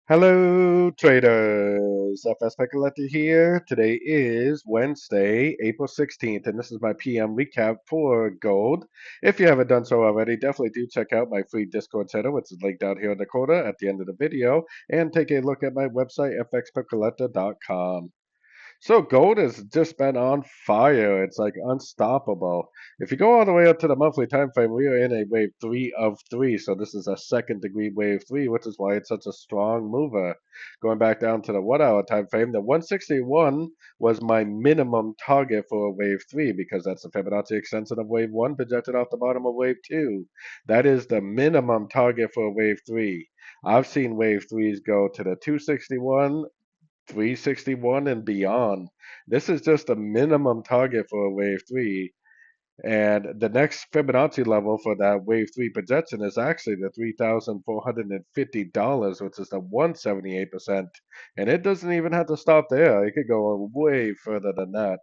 Hello, traders. FX Pip Collector here. Today is Wednesday, April 16th, and this is my PM recap for gold. If you haven't done so already, definitely do check out my free Discord channel, which is linked down here in the corner at the end of the video, and take a look at my website, fxpipcollector.com. So gold has just been on fire. It's like unstoppable. If you go all the way up to the monthly time frame, we are in a wave three of three. So this is a second degree wave three, which is why it's such a strong mover. Going back down to the 1 hour time frame, the 161 was my minimum target for wave three because that's the Fibonacci extension of wave one projected off the bottom of wave two. That is the minimum target for wave three. I've seen wave threes go to the 261, 361 and beyond. This is just a minimum target for a wave three. And the next Fibonacci level for that wave three projection is actually the $3,450, which is the 178%. And it doesn't even have to stop there. It could go way further than that.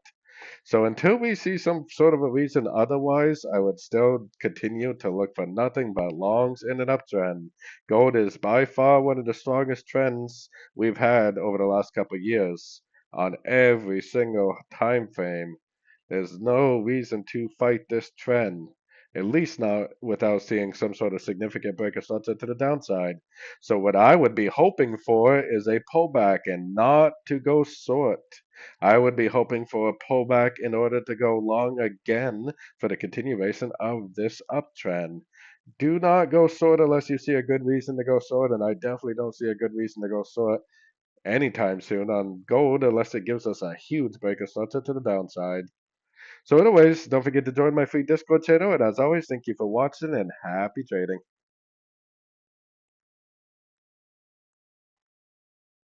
So until we see some sort of a reason otherwise, I would still continue to look for nothing but longs in an uptrend. Gold is by far one of the strongest trends we've had over the last couple of years on every single time frame. There's no reason to fight this trend, at least not without seeing some sort of significant break of structure to the downside. So what I would be hoping for is a pullback and not to go short. I would be hoping for a pullback in order to go long again for the continuation of this uptrend. Do not go short unless you see a good reason to go short, and I definitely don't see a good reason to go short anytime soon on gold unless it gives us a huge break of structure to the downside. So anyways, don't forget to join my free Discord channel, and as always, thank you for watching and happy trading.